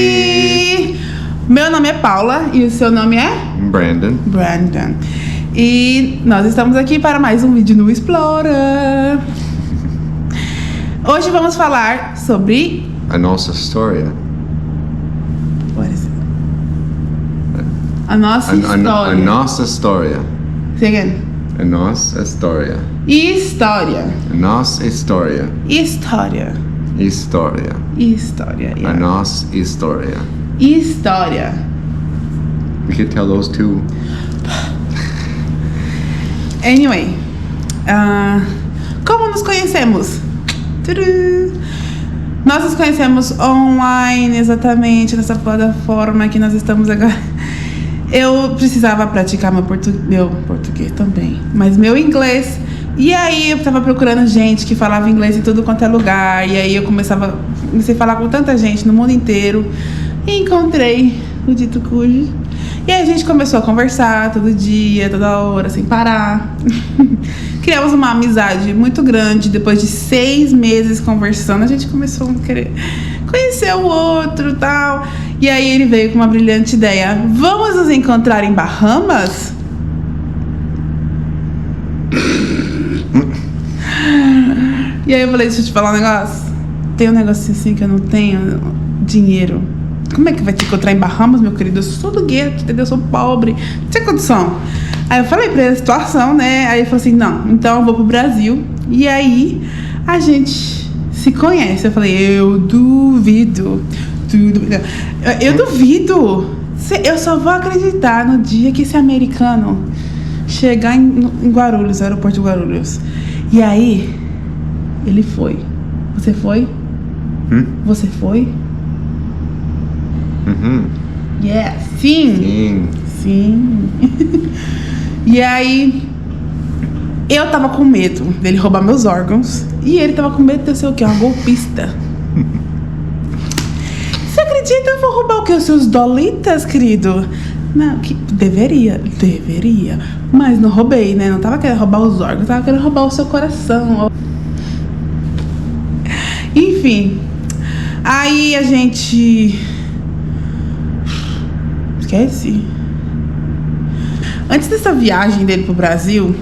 Oi! Meu nome é Paula e o seu nome é? Brandon. Brandon. E nós estamos aqui para mais um vídeo no Explora. Hoje vamos falar sobre A nossa história. a nossa história. A nossa história. Say again. A nossa história. História. A nossa história. História. História. História. A Yeah. nossa história. História. We could tell those two. Anyway, como nos conhecemos? Tudu. Nós nos conhecemos online, exatamente nessa plataforma que nós estamos agora. Eu precisava praticar meu português também, mas meu inglês. E aí eu tava procurando gente que falava inglês em tudo quanto é lugar. E aí eu comecei a falar com tanta gente no mundo inteiro. E encontrei o Dito Cujo. E aí a gente começou a conversar todo dia, toda hora, sem parar. Criamos uma amizade muito grande. Depois de 6 meses conversando, a gente começou a querer conhecer o outro e tal. E aí ele veio com uma brilhante ideia. Vamos nos encontrar em Bahamas? E aí eu falei, deixa eu te falar um negócio. Tem um negocinho assim que eu não tenho dinheiro. Como é que vai te encontrar em Bahamas, meu querido? Eu sou do gueto, entendeu? Eu sou pobre, não tinha condição. Aí eu falei pra ele a situação, né? Aí ele falou assim, não, então eu vou pro Brasil. E aí a gente se conhece. Eu falei, eu duvido. Eu duvido. Eu só vou acreditar no dia que esse americano chegar em Guarulhos, no aeroporto de Guarulhos. E aí, ele foi. Você foi? Você foi? Yeah. Sim. E aí, eu tava com medo dele roubar meus órgãos. E ele tava com medo de eu ser o quê? Uma golpista. Você acredita? Eu vou roubar o quê? Os seus dolitas, querido? Não, que deveria, mas não roubei, né? Não tava querendo roubar os órgãos, tava querendo roubar o seu coração. Enfim, aí a gente... Esquece. Antes dessa viagem dele pro Brasil,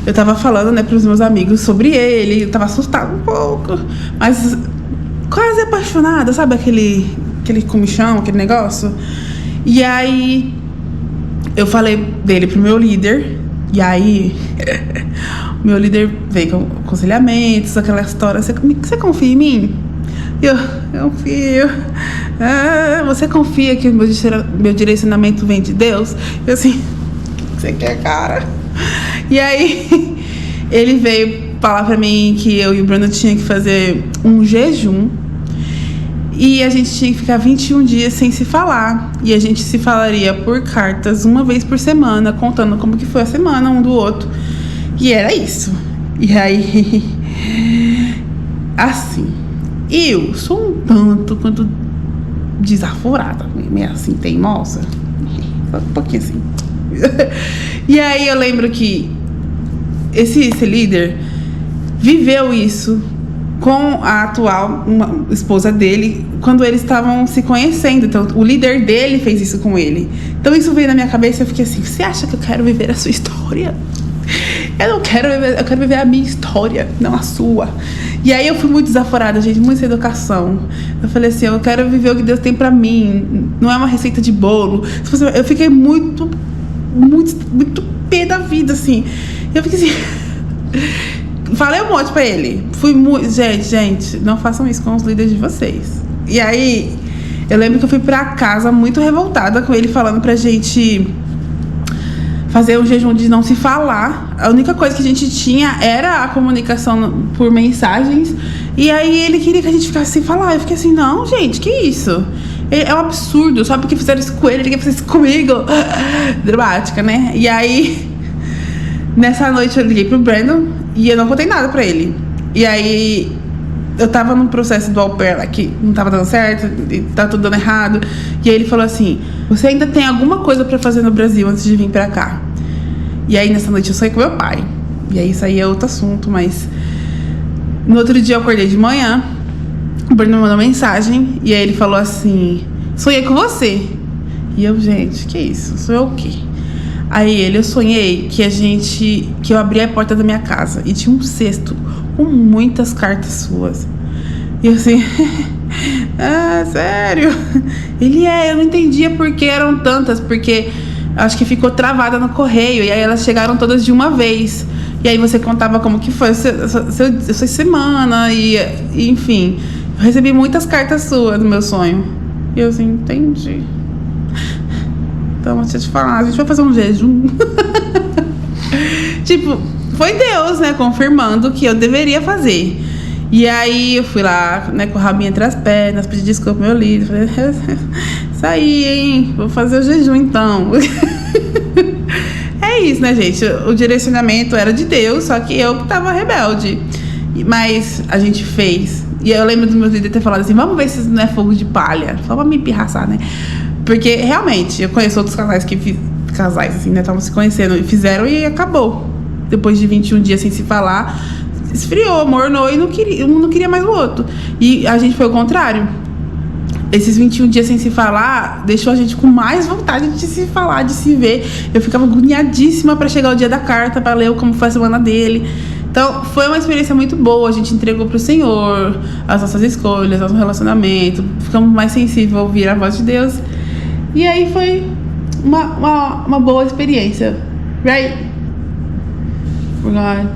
eu tava falando, né, pros meus amigos sobre ele. Eu tava assustada um pouco, mas quase apaixonada, sabe? Aquele comichão, aquele negócio. E aí eu falei dele pro meu líder. E aí meu líder veio com aconselhamentos, aquela história. Você confia em mim? Eu confio. Você confia que o meu direcionamento vem de Deus? Eu assim, o que você quer, cara? E aí ele veio falar pra mim que eu e o Bruno tinha que fazer um jejum. E a gente tinha que ficar 21 dias sem se falar. E a gente se falaria por cartas uma vez por semana, contando como que foi a semana um do outro. E era isso. E aí, assim, eu sou um tanto quanto desaforada, meio assim, teimosa. Um pouquinho assim. E aí eu lembro que esse líder viveu isso com a atual esposa dele, quando eles estavam se conhecendo. Então, o líder dele fez isso com ele. Então, isso veio na minha cabeça e eu fiquei assim, você acha que eu quero viver a sua história? Eu não quero viver, eu quero viver a minha história, não a sua. E aí eu fui muito desaforada, gente, muito sem educação. Eu falei assim, eu quero viver o que Deus tem pra mim. Não é uma receita de bolo. Eu fiquei muito pé da vida, assim. Eu fiquei assim... Falei um monte pra ele. Fui muito... Gente, não façam isso com os líderes de vocês. E aí, eu lembro que eu fui pra casa muito revoltada com ele, falando pra gente fazer um jejum de não se falar. A única coisa que a gente tinha era a comunicação por mensagens. E aí ele queria que a gente ficasse sem falar. Eu fiquei assim, não, gente, que isso? É um absurdo. Só porque fizeram isso com ele quer fazer isso comigo. Dramática, né? E aí, nessa noite eu liguei pro Brandon e eu não contei nada pra ele. E aí eu tava num processo do au pair lá que não tava dando certo, tava tudo dando errado. E aí ele falou assim, você ainda tem alguma coisa pra fazer no Brasil antes de vir pra cá? E aí nessa noite eu saí com meu pai. E aí isso aí é outro assunto, mas no outro dia eu acordei de manhã, o Bruno me mandou mensagem. E aí ele falou assim, sonhei com você. E eu, gente, que isso? Sonhei o quê? Aí eu sonhei que eu abri a porta da minha casa e tinha um cesto com muitas cartas suas. E eu assim, sério? Eu não entendia por que eram tantas, porque acho que ficou travada no correio, e aí elas chegaram todas de uma vez. E aí você contava como que foi a sua semana, e enfim, eu recebi muitas cartas suas no meu sonho. E eu assim, entendi. Então, deixa eu te falar, a gente vai fazer um jejum. Tipo, foi Deus, né, confirmando que eu deveria fazer. E aí eu fui lá, né, com o rabinho entre as pernas, pedi desculpa pro meu líder. Falei, isso aí, hein, vou fazer o jejum então. É isso, né, gente? O direcionamento era de Deus, só que eu que tava rebelde. Mas a gente fez. E eu lembro do meu líder ter falado assim, vamos ver se isso não é fogo de palha. Só pra me pirraçar, né? Porque, realmente, eu conheço outros casais assim, né, estavam se conhecendo e fizeram e acabou. Depois de 21 dias sem se falar, esfriou, mornou e um não queria mais o outro. E a gente foi o contrário. Esses 21 dias sem se falar deixou a gente com mais vontade de se falar, de se ver. Eu ficava agoniadíssima para chegar o dia da carta, para ler como foi a semana dele. Então, foi uma experiência muito boa. A gente entregou pro Senhor as nossas escolhas, nosso relacionamento. Ficamos mais sensíveis a ouvir a voz de Deus. E aí foi uma boa experiência. Right? God.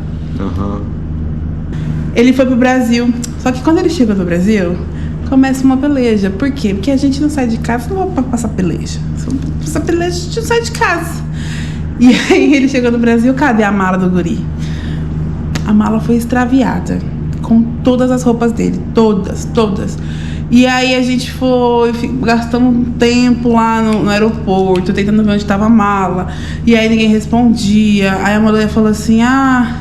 Ele foi pro Brasil. Só que quando ele chegou no Brasil, começa uma peleja. Por quê? Porque a gente não sai de casa não pra passar peleja. Se não passar peleja, a gente não sai de casa. E aí ele chegou no Brasil, cadê a mala do guri? A mala foi extraviada, com todas as roupas dele. Todas. E aí a gente gastamos um tempo lá no aeroporto, tentando ver onde estava a mala. E aí ninguém respondia. Aí a mulher falou assim, a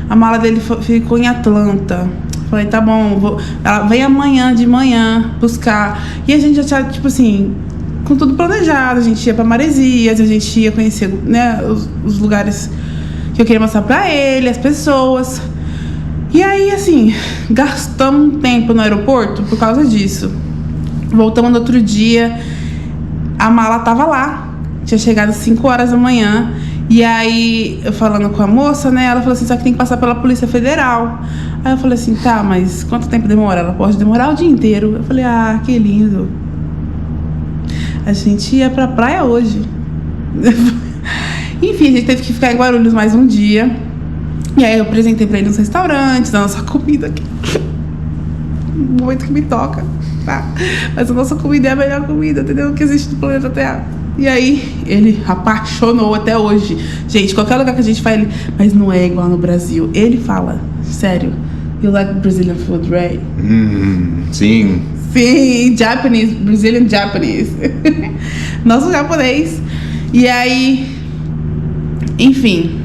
mala dele ficou em Atlanta. Falei, tá bom, ela vem amanhã de manhã buscar. E a gente já tinha, tipo assim, com tudo planejado. A gente ia pra Maresias, a gente ia conhecer, né, os lugares que eu queria mostrar pra ele, as pessoas. E aí, assim, gastamos um tempo no aeroporto por causa disso. Voltamos no outro dia, a mala tava lá, tinha chegado 5 horas da manhã. E aí, eu falando com a moça, né, ela falou assim, só que tem que passar pela Polícia Federal. Aí eu falei assim, tá, mas quanto tempo demora? Ela pode demorar o dia inteiro. Eu falei, que lindo. A gente ia pra praia hoje. Enfim, a gente teve que ficar em Guarulhos mais um dia. E aí eu apresentei pra ele nos restaurantes, a nossa comida aqui. Muito que me toca, tá? Mas a nossa comida é a melhor comida, entendeu? Que existe no planeta Terra. E aí, ele apaixonou até hoje. Gente, qualquer lugar que a gente vai, ele... Mas não é igual no Brasil. Ele fala, sério, you like Brazilian food, right? Sim. Sim, Japanese, Brazilian Japanese. Nosso japonês. E aí, enfim,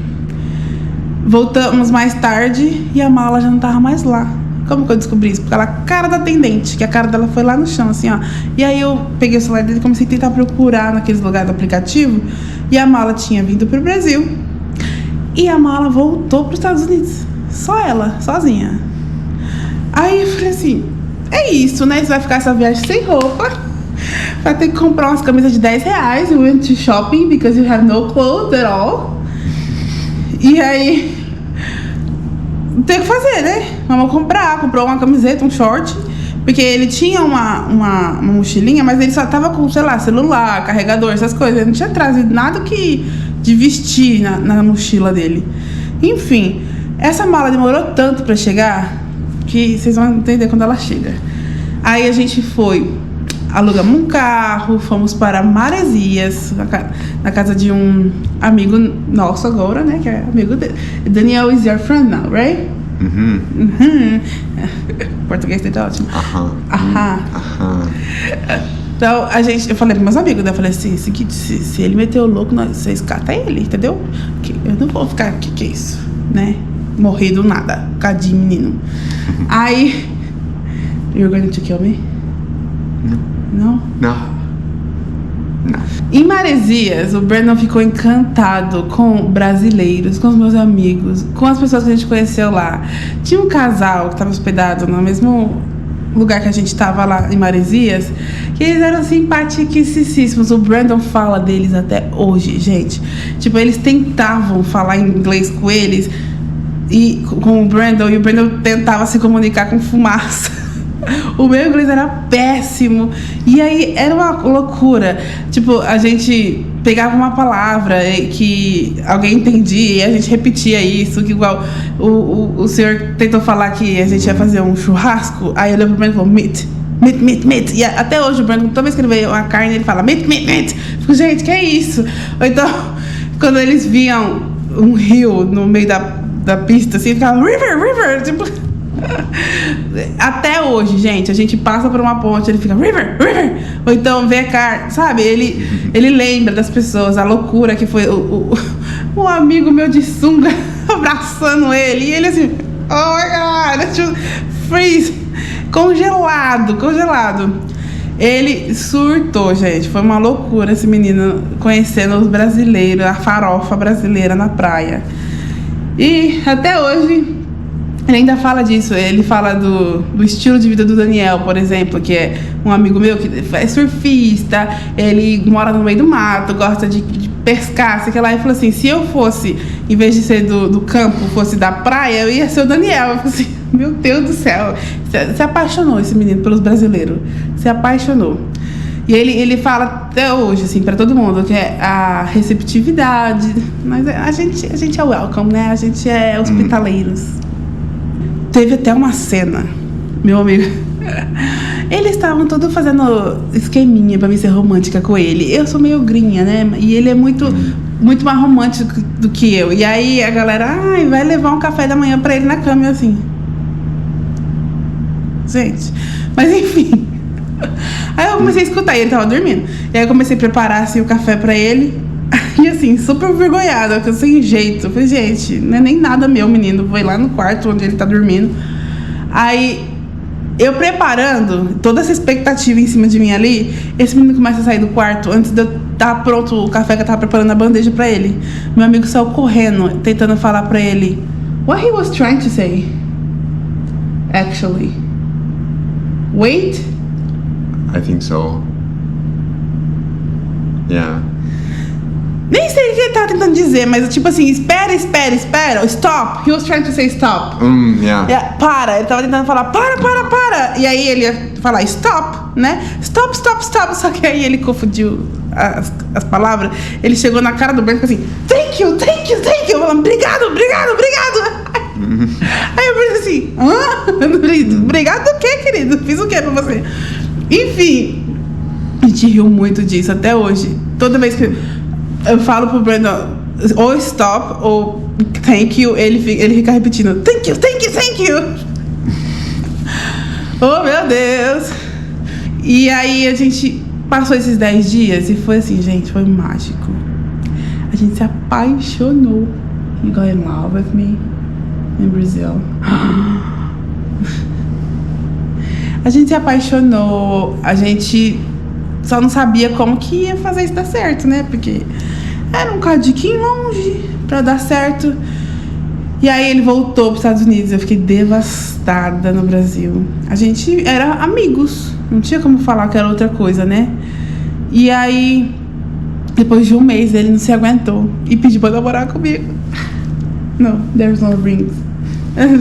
voltamos mais tarde e a mala já não tava mais lá. Como que eu descobri isso? Porque ela, cara da atendente, que a cara dela foi lá no chão, assim, ó. E aí eu peguei o celular dele e comecei a tentar procurar naqueles lugares do aplicativo. E a mala tinha vindo pro Brasil. E a mala voltou pros Estados Unidos. Só ela, sozinha. Aí eu falei assim, é isso, né? Você vai ficar essa viagem sem roupa. Vai ter que comprar umas camisas de R$10. You went to shopping because you have no clothes at all. E aí... tem que fazer, né? Vamos comprou uma camiseta, um short. Porque ele tinha uma mochilinha, mas ele só tava com, sei lá, celular, carregador, essas coisas. Ele não tinha trazido nada de vestir na mochila dele. Enfim, essa mala demorou tanto pra chegar que vocês vão entender quando ela chega. Aí a gente alugamos um carro, fomos para Maresias, na casa de um amigo nosso agora, né? Que é amigo dele. Daniel is your friend now, right? Português dele é ótimo. Então, eu falei para meus amigos, né? Eu falei assim, se ele meter o louco, vocês catam ele, entendeu? Eu não vou ficar, que é isso, né? Morrer do nada, cadinho, menino. Aí, you're going to kill me? Não? Não. Em Maresias, o Brandon ficou encantado com brasileiros, com os meus amigos, com as pessoas que a gente conheceu lá. Tinha um casal que estava hospedado no mesmo lugar que a gente tava lá em Maresias, que eles eram simpaticíssimos. O Brandon fala deles até hoje, gente. Tipo, eles tentavam falar inglês com eles e com o Brandon, e o Brandon tentava se comunicar com fumaça. O meu inglês era péssimo. E aí era uma loucura. Tipo, a gente pegava uma palavra que alguém entendia e a gente repetia isso, que igual o senhor tentou falar que a gente ia fazer um churrasco. Aí eu olhei pro Brandon e falou, meat. E até hoje o Brandon, toda vez que ele vê uma carne, ele fala meat. Fico, gente, que é isso? Ou então, quando eles viam um rio no meio da pista, assim, ficava river, tipo... Até hoje, gente, a gente passa por uma ponte, ele fica river, ou então vê a carne, sabe? Ele lembra das pessoas, a loucura que foi um amigo meu de sunga abraçando ele, e ele assim, oh my god, freeze, congelado. Ele surtou, gente, foi uma loucura esse menino conhecendo os brasileiros, a farofa brasileira na praia. E até hoje ele ainda fala disso, ele fala do estilo de vida do Daniel, por exemplo, que é um amigo meu que é surfista, ele mora no meio do mato, gosta de pescar, sei lá, e falou assim, se eu fosse, em vez de ser do campo, fosse da praia, eu ia ser o Daniel. Eu falei assim, meu Deus do céu, se apaixonou esse menino pelos brasileiros, se apaixonou. E ele fala até hoje, assim, pra todo mundo, que é a receptividade, mas a gente é welcome, né, a gente é hospitaleiros. Teve até uma cena, meu amigo. Eles estavam todos fazendo esqueminha pra mim ser romântica com ele. Eu sou meio grinha, né? E ele é muito mais romântico do que eu. E aí a galera, vai levar um café da manhã pra ele na cama. E assim. Gente, mas enfim. Aí eu comecei a escutar, e ele tava dormindo. E aí eu comecei a preparar assim, o café pra ele. E assim, super envergonhada, que eu sem jeito. Eu falei, gente, não é nem nada meu, menino. Vou ir lá no quarto onde ele tá dormindo. Aí, eu preparando, toda essa expectativa em cima de mim ali, esse menino começa a sair do quarto antes de eu estar pronto o café que eu tava preparando a bandeja pra ele. Meu amigo saiu correndo, tentando falar pra ele what he was trying to say. Actually. Wait? I think so. Yeah. Nem sei o que ele tava tentando dizer, mas tipo assim, espera. Stop. He was trying to say stop. Yeah. Para. Ele tava tentando falar, para. E aí ele ia falar stop, né? Stop. Só que aí ele confundiu as palavras. Ele chegou na cara do Brandon e falou assim, thank you. Falando, obrigado. Aí eu falei assim, obrigado do quê, querido? Fiz o quê pra você? Enfim, a gente riu muito disso até hoje. Toda vez que eu falo pro Brandon ou stop ou thank you, ele fica repetindo thank you. Oh meu Deus. E aí a gente passou esses 10 dias e foi assim, gente, foi mágico. A gente se apaixonou. He got in love with me in Brazil. A gente se apaixonou, a gente só não sabia como que ia fazer isso dar certo, né? Porque era um cadiquinho longe pra dar certo. E aí ele voltou pros Estados Unidos. Eu fiquei devastada no Brasil. A gente era amigos, não tinha como falar que era outra coisa, né? E aí, depois de um mês, ele não se aguentou e pediu pra namorar comigo. Não, there's no rings.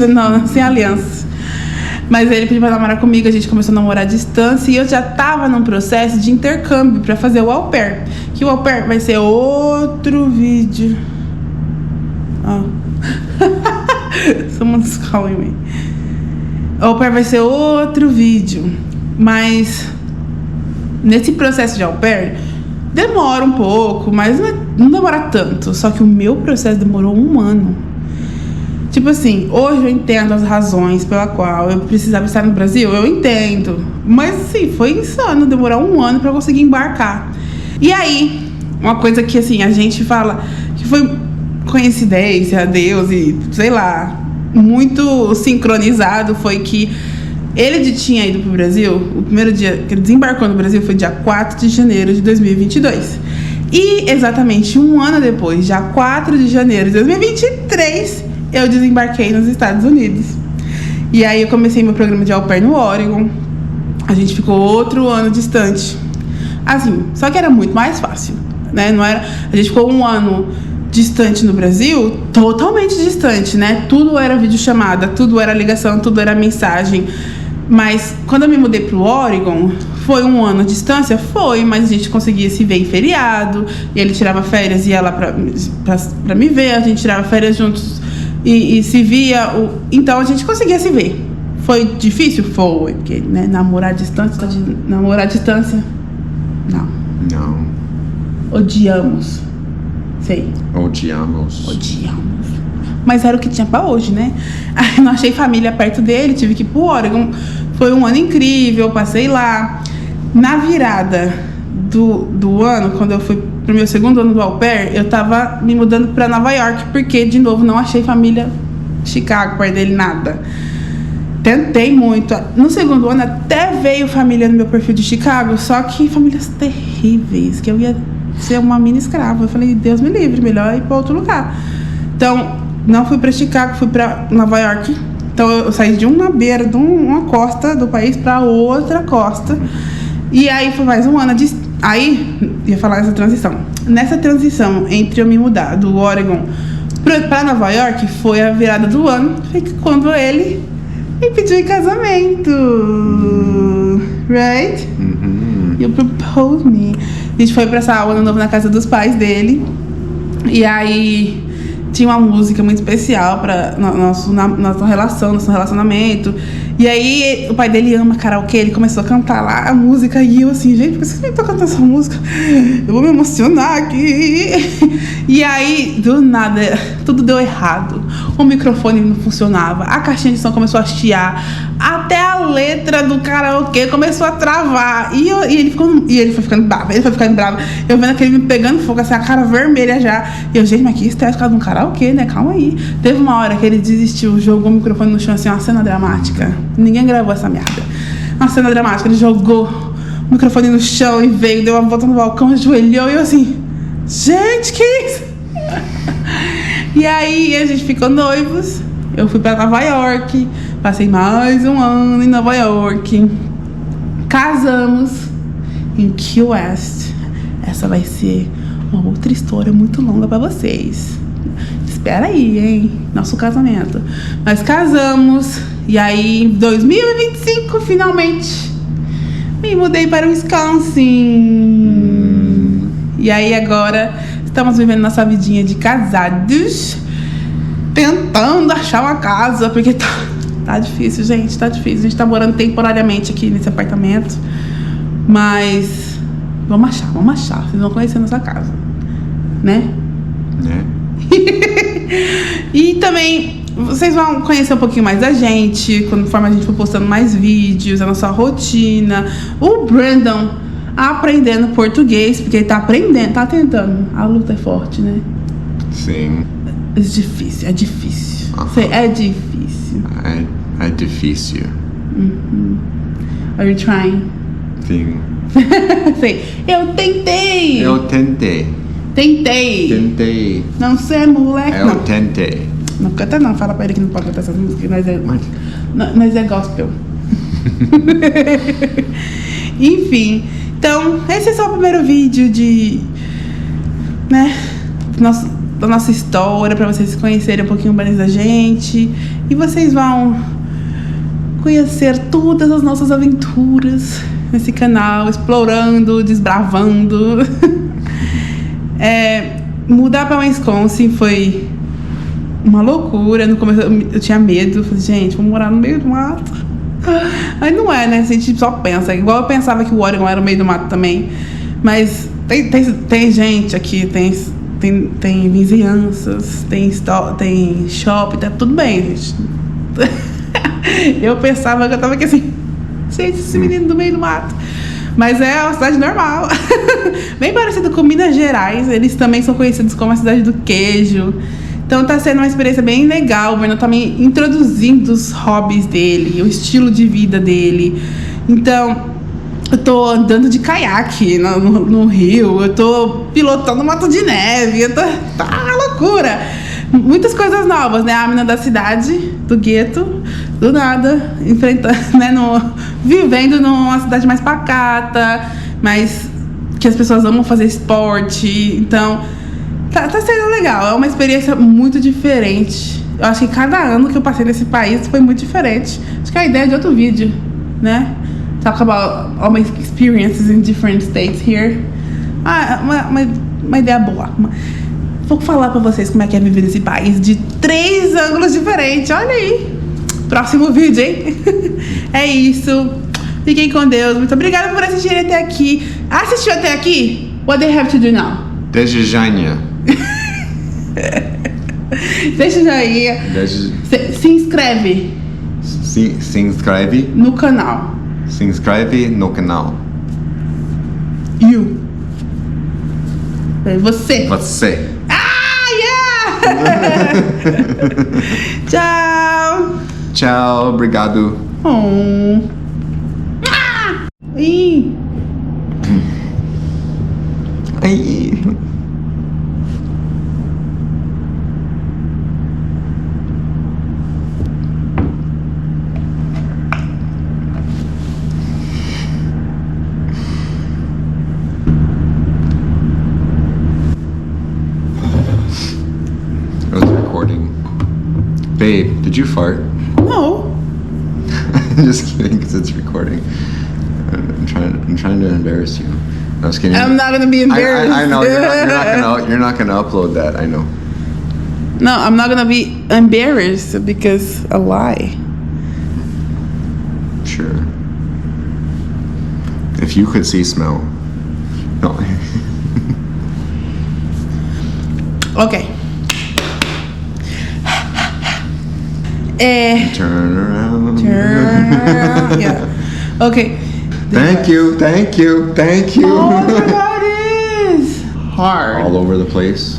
Não, sem aliança. Mas ele pediu pra namorar comigo, a gente começou a namorar à distância. E eu já tava num processo de intercâmbio pra fazer o au pair. Que o au pair vai ser outro vídeo. Someone's calling me. O au pair vai ser outro vídeo. Mas nesse processo de au pair demora um pouco, mas não demora tanto. Só que o meu processo demorou 1 ano. Tipo assim, hoje eu entendo as razões pela qual eu precisava estar no Brasil, eu entendo. Mas assim, foi insano demorar 1 ano pra eu conseguir embarcar. E aí, uma coisa que assim, a gente fala que foi coincidência, Deus e sei lá, muito sincronizado, foi que ele tinha ido pro Brasil, o primeiro dia que ele desembarcou no Brasil foi dia 4 de janeiro de 2022. E exatamente 1 ano depois, dia 4 de janeiro de 2023, eu desembarquei nos Estados Unidos. E aí eu comecei meu programa de au pair no Oregon. A gente ficou outro ano distante. Assim, só que era muito mais fácil, né? Não era, a gente ficou um ano distante no Brasil, totalmente distante, né? Tudo era videochamada, tudo era ligação, tudo era mensagem. Mas quando eu me mudei pro Oregon, foi um ano de distância? Foi, mas a gente conseguia se ver em feriado, e ele tirava férias e ia lá pra me ver, a gente tirava férias juntos e se via. Então a gente conseguia se ver. Foi difícil? Foi, porque, né, namorar à distância, não. Não. Odiamos. Sei. Odiamos. Mas era o que tinha pra hoje, né? Aí não achei família perto dele, tive que ir pro Oregon. Foi um ano incrível, passei lá. Na virada do ano, quando eu fui pro meu segundo ano do au pair, eu tava me mudando pra Nova York, porque, de novo, não achei família Chicago, perto dele, nada. Tentei muito. No segundo ano até veio família no meu perfil de Chicago, só que famílias terríveis, que eu ia ser uma mini escrava. Eu falei, Deus me livre, melhor ir pra outro lugar. Então, não fui pra Chicago, fui pra Nova York. Então eu saí de uma beira, de uma costa do país pra outra costa. E aí foi mais um ano de... Aí, ia falar essa transição. Nessa transição entre eu me mudar do Oregon pra Nova York, foi a virada do ano. Foi quando ele me pediu em casamento. Right? You proposed me. A gente foi passar o ano novo na casa dos pais dele. E aí tinha uma música muito especial para nossa relação, nosso relacionamento. E aí o pai dele ama karaokê, ele começou a cantar lá a música. E eu assim, gente, por que você tá cantando essa música? Eu vou me emocionar aqui. E aí, do nada, tudo deu errado. O microfone não funcionava, a caixinha de som começou a chiar, até a letra do karaokê começou a travar. E ele foi ficando bravo, Eu vendo aquele me pegando fogo, assim, a cara vermelha já. E eu, gente, mas que estresse por causa de um karaokê, né? Calma aí. Teve uma hora que ele desistiu, jogou o microfone no chão, assim, uma cena dramática. Ninguém gravou essa merda. Uma cena dramática, ele jogou o microfone no chão e veio, deu uma volta no balcão, ajoelhou e eu assim, gente, que isso? E aí a gente ficou noivos. Eu fui pra Nova York, passei mais um ano em Nova York. Casamos em Key West. Essa vai ser uma outra história muito longa pra vocês. Espera aí, hein? Nosso casamento. Nós casamos. E aí, em 2025, finalmente, me mudei para o Wisconsin. E aí, agora, estamos vivendo nossa vidinha de casados, tentando achar uma casa, porque tá difícil, gente, tá difícil. A gente tá morando temporariamente aqui nesse apartamento, mas vamos achar. Vocês vão conhecer nossa casa, né? E também vocês vão conhecer um pouquinho mais da gente, conforme a gente for postando mais vídeos, a nossa rotina. O Brandon aprendendo português, porque ele tá aprendendo, tá tentando. A luta é forte, né? Sim. É difícil. É difícil. É difícil. Are you trying? Sim. Sei. Eu tentei. Não ser moleque, não. Eu tentei. Não canta não, fala pra ele que não pode cantar essas músicas, nós é gospel. Enfim, então, esse é só o primeiro vídeo da nossa história, pra vocês conhecerem um pouquinho mais da gente. E vocês vão conhecer todas as nossas aventuras nesse canal, explorando, desbravando. Mudar pra Wisconsin foi uma loucura. No começo eu tinha medo, falei, gente, vou morar no meio do mato. Aí não é, né? A gente só pensa. Igual eu pensava que o Oregon era no meio do mato também. Mas tem gente aqui, tem vizinhanças, tem shopping, tá tudo bem, gente. Eu pensava que eu tava aqui assim, gente, esse menino do meio do mato. Mas é uma cidade normal. Bem parecida com Minas Gerais. Eles também são conhecidos como a cidade do queijo. Então tá sendo uma experiência bem legal. O Breno tá me introduzindo os hobbies dele, o estilo de vida dele. Então, eu tô andando de caiaque no rio. Eu tô pilotando moto de neve. Tá uma loucura. Muitas coisas novas, né? A menina da cidade, do gueto, do nada, enfrentando, né, vivendo numa cidade mais pacata, mais que as pessoas amam fazer esporte. Então, tá sendo legal. É uma experiência muito diferente. Eu acho que cada ano que eu passei nesse país foi muito diferente. Acho que é a ideia de outro vídeo, né? Talk about all my experiences in different states here. Uma ideia boa. Vou falar pra vocês como é que é viver nesse país de 3 ângulos diferentes. Olha aí. Próximo vídeo, hein? É isso. Fiquem com Deus. Muito obrigada por assistirem até aqui. Assistiu até aqui? What they have to do now? Desde Jânia. Deixa o joinha. Se inscreve. Se inscreve. No canal. Se inscreve no canal. You. Você. Você. Yeah! Tchau. Tchau, obrigado. Oh. Ih. Ai. I was recording. Babe, did you fart? No. I'm just kidding, because it's recording. I'm trying to embarrass you. I was kidding. I'm not gonna be embarrassed. I know you're not gonna upload that. I know. No, I'm not gonna be embarrassed because a lie. Sure. If you could see smell. No. Okay. Turn around. Yeah. Okay. Thank you. Oh my God, it is hard. All over the place.